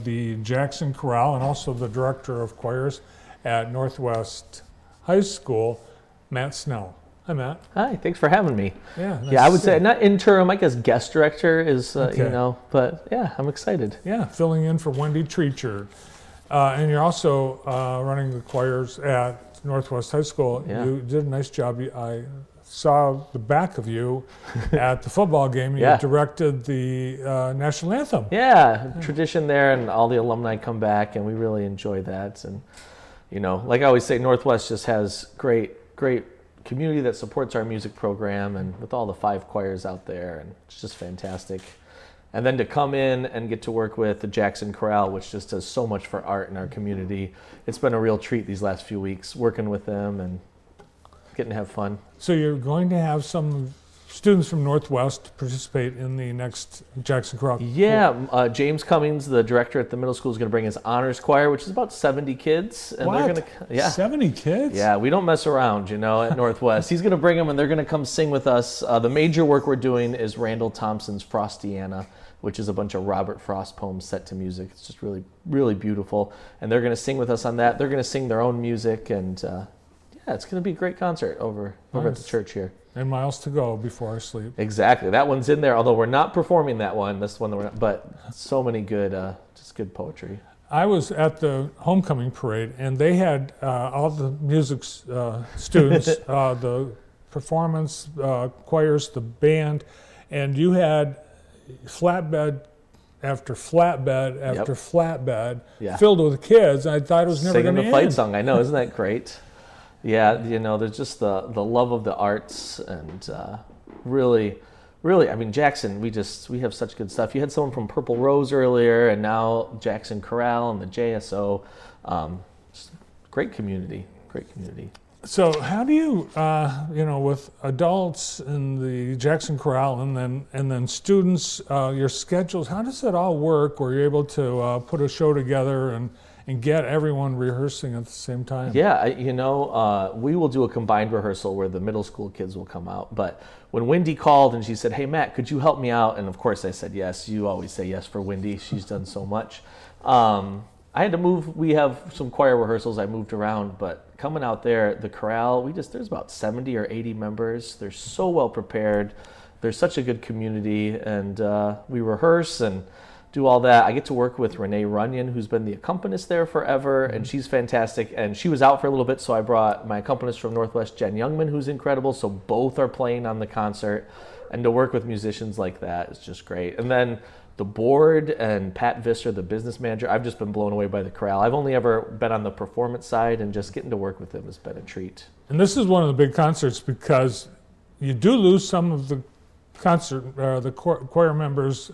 the Jackson Chorale and also the director of choirs at Northwest High School, Matt Snell. Hi, Matt. Hi, thanks for having me. Yeah, nice yeah, I would to say see not interim, I guess guest director is, Okay. but yeah, I'm excited. Yeah, filling in for Wendy Treacher. And you're also running the choirs at Northwest High School. Yeah. You did a nice job. I saw the back of you at the football game. You Yeah. directed the national anthem. Yeah, tradition there, and all the alumni come back, and we really enjoy that. And, like I always say, Northwest just has great community that supports our music program, and with all the 5 choirs out there, and it's just fantastic. And then to come in and get to work with the Jackson Chorale, which just does so much for art in our community, it's been a real treat these last few weeks working with them and getting to have fun. So you're going to have some students from Northwest participate in the next Jackson Chorale. Yeah, James Cummings, the director at the middle school, is going to bring his honors choir, which is about 70 kids. And What? They're going to, yeah. 70 kids? Yeah, we don't mess around, at Northwest. He's going to bring them, and they're going to come sing with us. The major work we're doing is Randall Thompson's Frostiana, which is a bunch of Robert Frost poems set to music. It's just really, really beautiful. And they're going to sing with us on that. They're going to sing their own music, and it's going to be a great concert over at the church here. And miles to go before I sleep. Exactly. That one's in there, although we're not performing that one. This one, but so many good, just good poetry. I was at the homecoming parade, and they had all the music students, the performance choirs, the band, and you had flatbed after flatbed after flatbed filled with kids. I thought it was never going to end. Singing the fight song, I know. Isn't that great? Yeah, there's just the love of the arts, and really, I mean, Jackson, we have such good stuff. You had someone from Purple Rose earlier, and now Jackson Chorale and the JSO. Just great community. So how do you, with adults in the Jackson Chorale and then students, your schedules, how does it all work where you're able to put a show together and get everyone rehearsing at the same time? Yeah, we will do a combined rehearsal where the middle school kids will come out. But when Wendy called and she said, "Hey, Matt, could you help me out?" And of course I said yes. You always say yes for Wendy. She's done so much. I had to move. We have some choir rehearsals. I moved around, but coming out there, the chorale, there's about 70 or 80 members. They're so well prepared. They're such a good community, and we rehearse and do all that. I get to work with Renee Runyon, who's been the accompanist there forever, and she's fantastic. And she was out for a little bit, so I brought my accompanist from Northwest, Jen Youngman, who's incredible. So both are playing on the concert, and to work with musicians like that is just great. And then the board and Pat Visser, the business manager, I've just been blown away by the chorale. I've only ever been on the performance side, and just getting to work with them has been a treat. And this is one of the big concerts because you do lose some of the choir members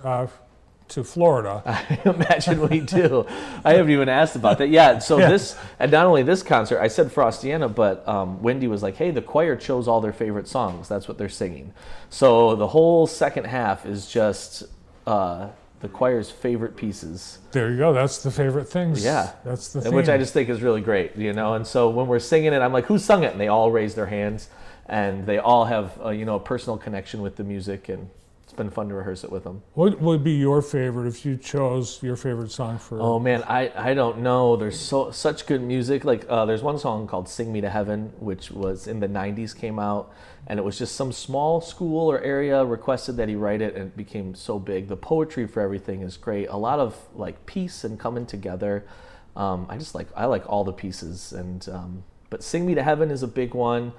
to Florida. I imagine we do. I haven't even asked about that. Yeah, so this, and not only this concert, I said Frostiana, but Wendy was like, hey, the choir chose all their favorite songs. That's what they're singing. So the whole second half is just the choir's favorite pieces. There you go. That's the favorite things. Yeah. That's the thing. Which I just think is really great, And so when we're singing it, I'm like, who sung it? And they all raise their hands, and they all have, a personal connection with the music, and it's been fun to rehearse it with them. What would be your favorite if you chose your favorite song for? Oh man, I don't know. There's such good music. Like there's one song called "Sing Me to Heaven," which was in the '90s, came out, and it was just some small school or area requested that he write it, and it became so big. The poetry for everything is great. A lot of like peace and coming together. I like all the pieces, and but "Sing Me to Heaven" is a big one.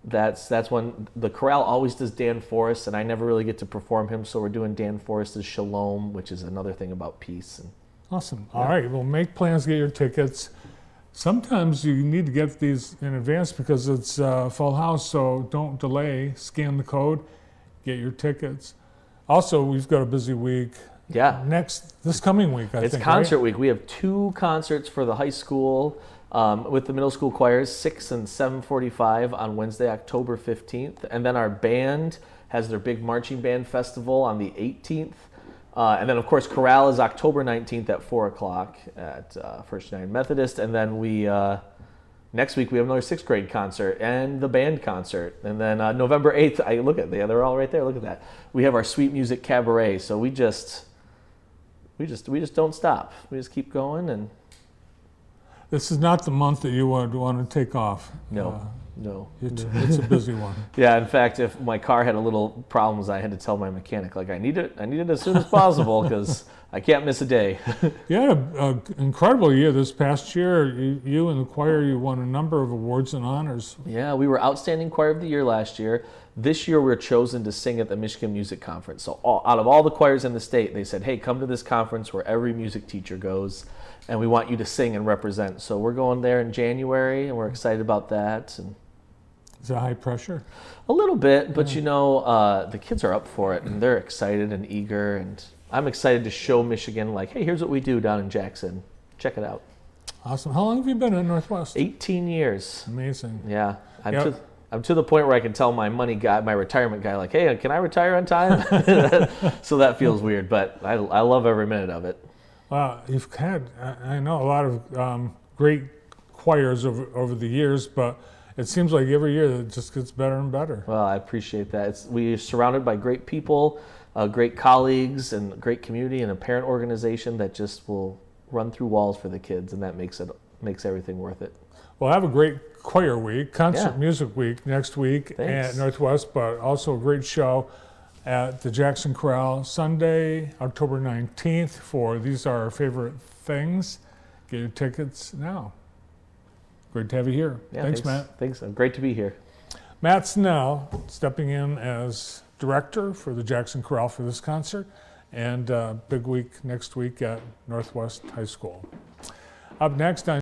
That's one. The chorale always does Dan Forrest, and I never really get to perform him, so we're doing Dan Forrest's Shalom, which is another thing about peace. And awesome. All right, well, make plans, get your tickets. Sometimes you need to get these in advance because it's full house, so don't delay. Scan the code, get your tickets. Also, we've got a busy week. Yeah. This coming week, I think. It's concert week. We have 2 concerts for the high school with the middle school choirs, 6 and 7:45 on Wednesday, October 15th. And then our band has their big marching band festival on the 18th. And then, of course, Chorale is October 19th at 4 o'clock at First United Methodist. And then next week we have another 6th grade concert and the band concert. And then November 8th, they're all right there. Look at that. We have our Sweet Music Cabaret. So we just we just don't stop. We just keep going, and This is not the month that you would want to take off. no. It's a busy one. Yeah, in fact, if my car had a little problems, I had to tell my mechanic, like, I need it as soon as possible because I can't miss a day. You had an incredible year this past year. You and the choir, you won a number of awards and honors. Yeah, we were Outstanding Choir of the Year last year. This year, we were chosen to sing at the Michigan Music Conference. So out of all the choirs in the state, they said, hey, come to this conference where every music teacher goes, and we want you to sing and represent. So we're going there in January, and we're excited about that. And Is that high pressure? a little bit, but the kids are up for it, and they're excited and eager, and I'm excited to show Michigan, like, hey, here's what we do down in Jackson. Check it out. Awesome. How long have you been at Northwest? 18 years. Amazing. Yeah. Yep. I'm to the point where I can tell my retirement guy, like, hey, can I retire on time? So that feels weird, but I love every minute of it. Wow, you've had, I know a lot of great choirs over the years, but it seems like every year it just gets better and better. Well, I appreciate that. We're surrounded by great people, great colleagues, and great community, and a parent organization that just will run through walls for the kids, and that makes everything worth it. Well, have a great choir week, concert music week next week at Northwest, but also a great show at the Jackson Chorale Sunday, October 19th for These Are Our Favorite Things. Get your tickets now. Great to have you here. Yeah, thanks, Matt. Thanks. Great to be here. Matt Snell stepping in as director for the Jackson Chorale for this concert, and big week next week at Northwest High School. Up next on